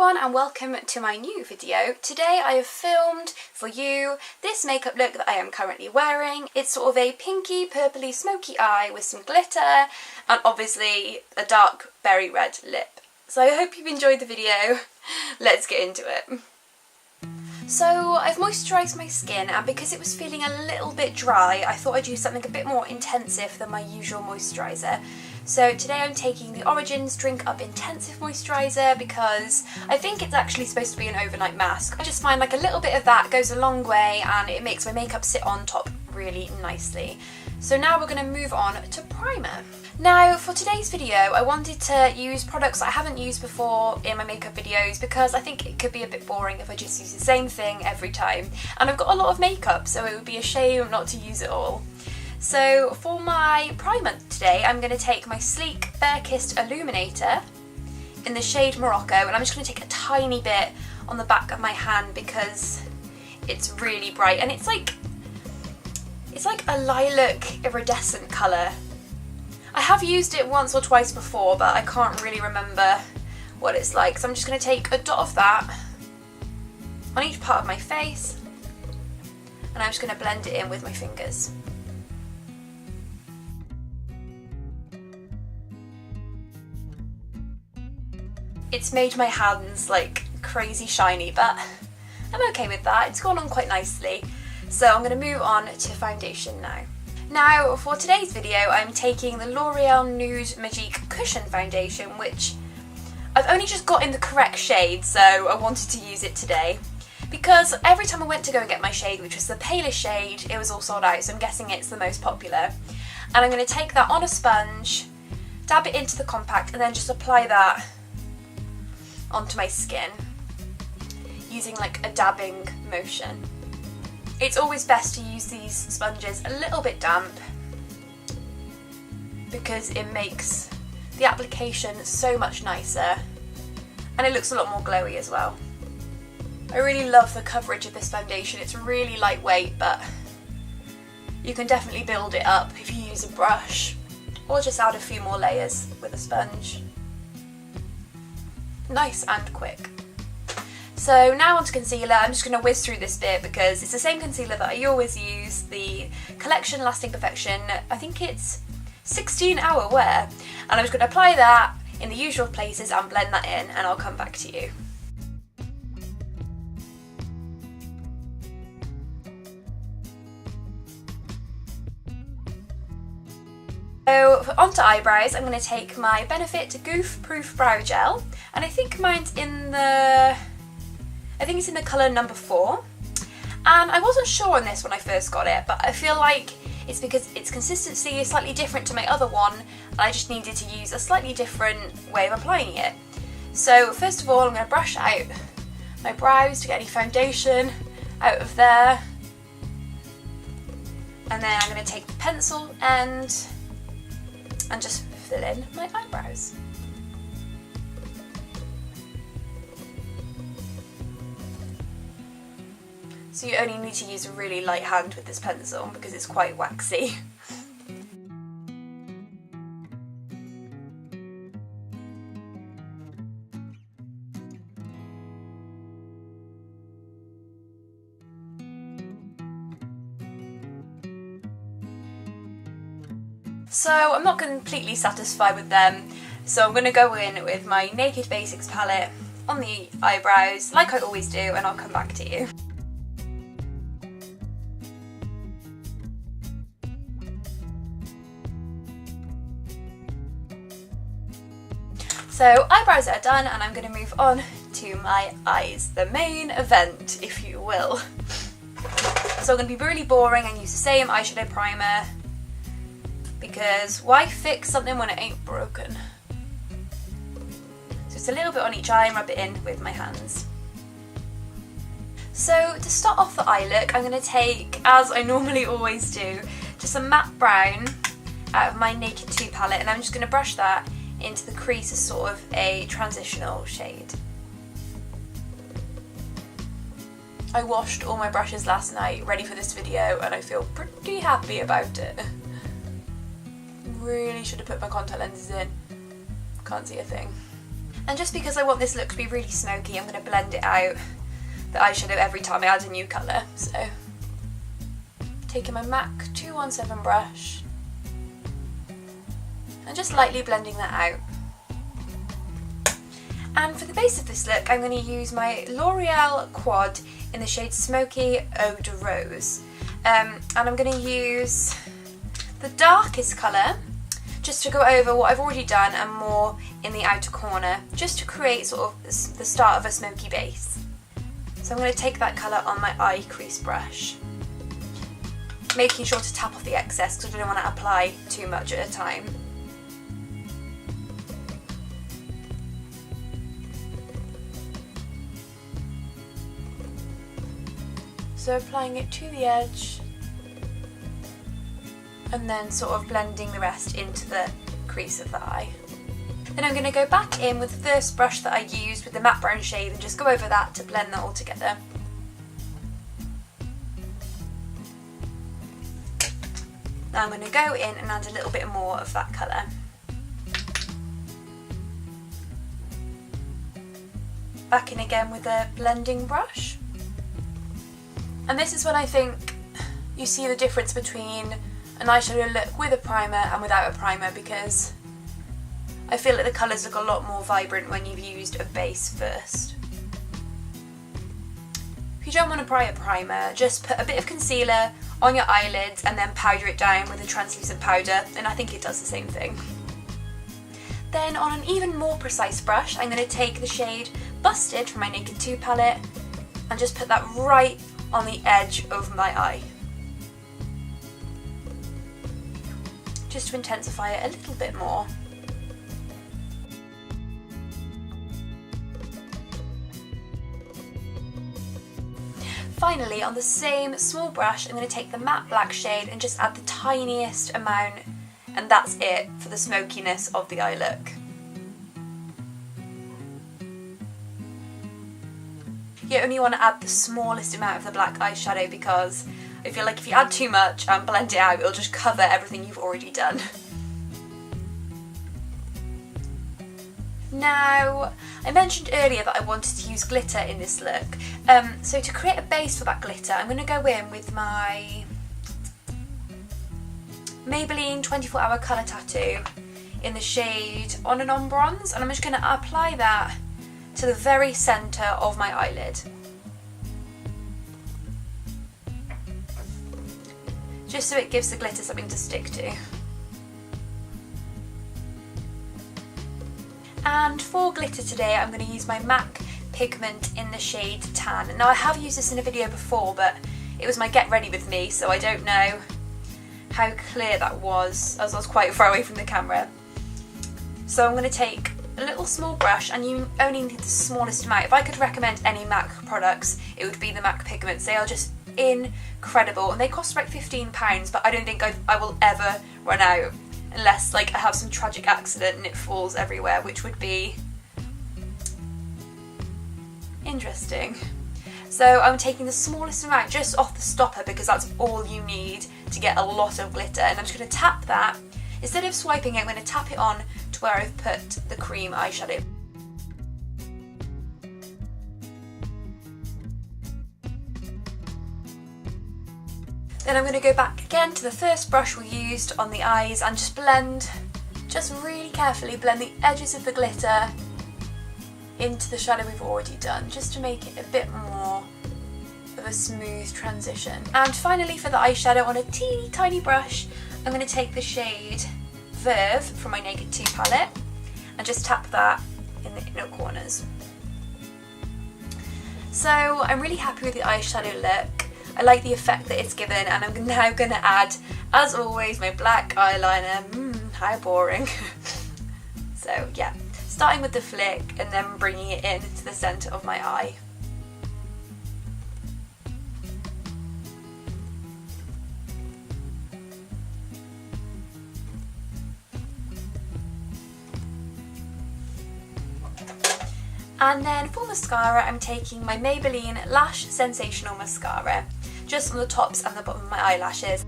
everyone and welcome to my new video. Today I have filmed for you this makeup look that I am currently wearing. It's sort of a pinky purpley smoky eye with some glitter and obviously a dark berry red lip. So I hope you've enjoyed the video. Let's get into it. So I've moisturised my skin, and because it was feeling a little bit dry I thought I'd use something a bit more intensive than my usual moisturiser. So today I'm taking the Origins Drink Up Intensive Moisturiser because I think it's actually supposed to be an overnight mask. I just find like a little bit of that goes a long way and it makes my makeup sit on top really nicely. So now we're going to move on to primer. Now for today's video I wanted to use products I haven't used before in my makeup videos because I think it could be a bit boring if I just use the same thing every time, and I've got a lot of makeup so it would be a shame not to use it all. So for my primer today I'm going to take my Sleek Bare Kissed Illuminator in the shade Morocco, and I'm just going to take a tiny bit on the back of my hand because it's really bright and it's like a lilac iridescent colour. I have used it once or twice before but I can't really remember what it's like, so I'm just going to take a dot of that on each part of my face and I'm just going to blend it in with my fingers. It's made my hands like crazy shiny, but I'm okay with that. It's gone on quite nicely. So I'm going to move on to foundation now. Now for today's video I'm taking the L'Oreal Nude Magique Cushion Foundation, which I've only just got in the correct shade, so I wanted to use it today. Because every time I went to go and get my shade, which was the palest shade, it was all sold out, so I'm guessing it's the most popular. And I'm going to take that on a sponge, dab it into the compact, and then just apply that onto my skin using like a dabbing motion. It's always best to use these sponges a little bit damp because it makes the application so much nicer and it looks a lot more glowy as well. I really love the coverage of this foundation. It's really lightweight, but you can definitely build it up if you use a brush or just add a few more layers with a sponge. Nice and quick. So now onto concealer. I'm just going to whiz through this bit because it's the same concealer that I always use, the Collection Lasting Perfection. I think it's 16-hour wear, and I'm just going to apply that in the usual places and blend that in, and I'll come back to you. So onto eyebrows, I'm going to take my Benefit Goof Proof Brow Gel, and I think mine's in the, it's in the colour number 4. And I wasn't sure on this when I first got it, but I feel like it's because its consistency is slightly different to my other one, and I just needed to use a slightly different way of applying it. So first of all I'm going to brush out my brows to get any foundation out of there, and then I'm going to take the pencil and just fill in my eyebrows. So you only need to use a really light hand with this pencil because it's quite waxy. So I'm not completely satisfied with them, so I'm going to go in with my Naked Basics palette on the eyebrows like I always do, and I'll come back to you. So eyebrows are done and I'm going to move on to my eyes, the main event if you will. So I'm going to be really boring and use the same eyeshadow primer because why fix something when it ain't broken? So it's a little bit on each eye and rub it in with my hands. So to start off the eye look I'm going to take, as I normally always do, just a matte brown out of my Naked 2 palette, and I'm just going to brush that into the crease as sort of a transitional shade. I washed all my brushes last night ready for this video and I feel pretty happy about it. Really should have put my contact lenses in. Can't see a thing. And just because I want this look to be really smoky, I'm going to blend it out, the eyeshadow, every time I add a new colour. So, taking my MAC 217 brush and just lightly blending that out. And for the base of this look, I'm going to use my L'Oreal Quad in the shade Smokey Eau de Rose. And I'm going to use the darkest colour just to go over what I've already done and more in the outer corner, just to create sort of the start of a smoky base. So I'm going to take that colour on my eye crease brush, making sure to tap off the excess because I don't want to apply too much at a time. So applying it to the edge and then sort of blending the rest into the crease of the eye. Then I'm going to go back in with the first brush that I used with the matte brown shade and just go over that to blend that all together. Now I'm going to go in and add a little bit more of that colour. Back in again with a blending brush. And this is when I think you see the difference between an eyeshadow look with a primer and without a primer, because I feel like the colours look a lot more vibrant when you've used a base first. If you don't want to apply a primer, just put a bit of concealer on your eyelids and then powder it down with a translucent powder, and I think it does the same thing. Then on an even more precise brush, I'm going to take the shade Busted from my Naked 2 palette and just put that right on the edge of my eye, just to intensify it a little bit more. Finally, on the same small brush, I'm going to take the matte black shade and just add the tiniest amount, and that's it for the smokiness of the eye look. You only want to add the smallest amount of the black eyeshadow because I feel like if you add too much and blend it out, it'll just cover everything you've already done. Now, I mentioned earlier that I wanted to use glitter in this look. So to create a base for that glitter, I'm going to go in with my Maybelline 24 Hour Colour Tattoo in the shade On and On Bronze, and I'm just going to apply that to the very centre of my eyelid. Just so it gives the glitter something to stick to. And for glitter today, I'm going to use my MAC pigment in the shade Tan. Now I have used this in a video before, but it was my get ready with me, so I don't know how clear that was, as I was quite far away from the camera. So I'm going to take a little small brush, and you only need the smallest amount. If I could recommend any MAC products, it would be the MAC pigments. They are just incredible, and they cost about £15, but I don't think I will ever run out unless like I have some tragic accident and it falls everywhere, which would be interesting. So I'm taking the smallest amount just off the stopper because that's all you need to get a lot of glitter, and I'm just going to tap that. Instead of swiping it, I'm going to tap it on to where I've put the cream eyeshadow. Then I'm going to go back again to the first brush we used on the eyes and just blend, just really carefully blend the edges of the glitter into the shadow we've already done, just to make it a bit more of a smooth transition. And finally, for the eyeshadow, on a teeny tiny brush, I'm going to take the shade Verve from my Naked 2 palette and just tap that in the inner corners. So I'm really happy with the eyeshadow look. I like the effect that it's given, and I'm now going to add, as always, my black eyeliner. How boring. So yeah, starting with the flick and then bringing it in to the centre of my eye. And then for mascara, I'm taking my Maybelline Lash Sensational Mascara, just on the tops and the bottom of my eyelashes.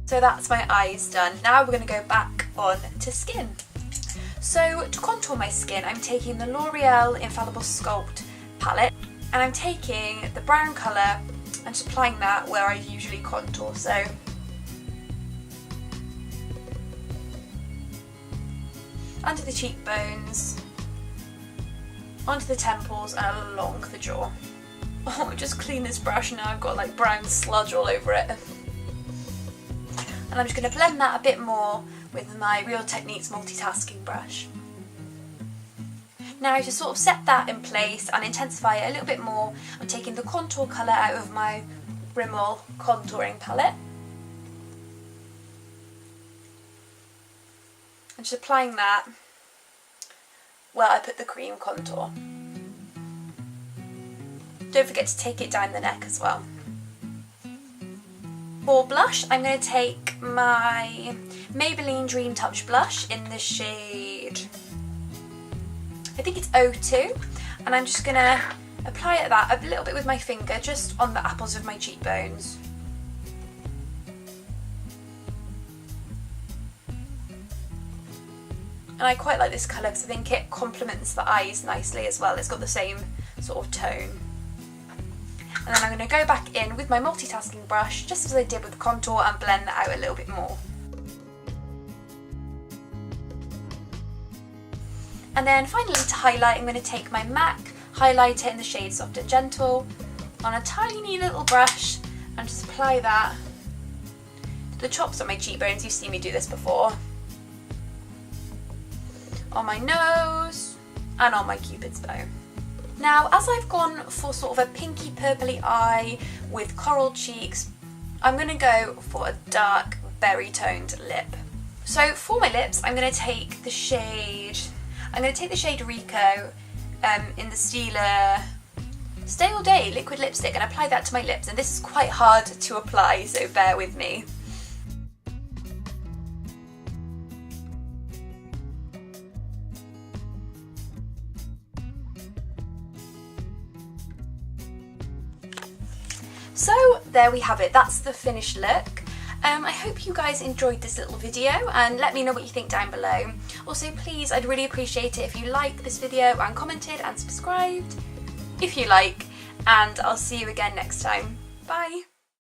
So that's my eyes done. Now we're going to go back on to skin. So to contour my skin, I'm taking the L'Oreal Infallible Sculpt palette, and I'm taking the brown colour and just applying that where I usually contour. So under the cheekbones, onto the temples and along the jaw. Oh, just clean this brush now, I've got like brown sludge all over it. And I'm just going to blend that a bit more with my Real Techniques multitasking brush. Now to sort of set that in place and intensify it a little bit more, I'm taking the contour colour out of my Rimmel contouring palette and just applying that where I put the cream contour. Don't forget to take it down the neck as well. For blush, I'm going to take my Maybelline Dream Touch blush in the shade, I think it's 02, and I'm just going to apply that a little bit with my finger just on the apples of my cheekbones. And I quite like this colour because I think it complements the eyes nicely as well. It's got the same sort of tone. And then I'm going to go back in with my multitasking brush, just as I did with the contour, and blend that out a little bit more. And then finally to highlight, I'm going to take my MAC highlighter in the shade Soft and Gentle on a tiny little brush and just apply that to the chops on my cheekbones. You've seen me do this before. On my nose and on my Cupid's bow. Now, as I've gone for sort of a pinky purpley eye with coral cheeks, I'm going to go for a dark berry toned lip. So for my lips, I'm going to take the shade Rico in the Stila Stay All Day liquid lipstick and apply that to my lips. And this is quite hard to apply, so bear with me. So there we have it, that's the finished look. I hope you guys enjoyed this little video and let me know what you think down below. Also please, I'd really appreciate it if you liked this video and commented and subscribed if you like, and I'll see you again next time. Bye!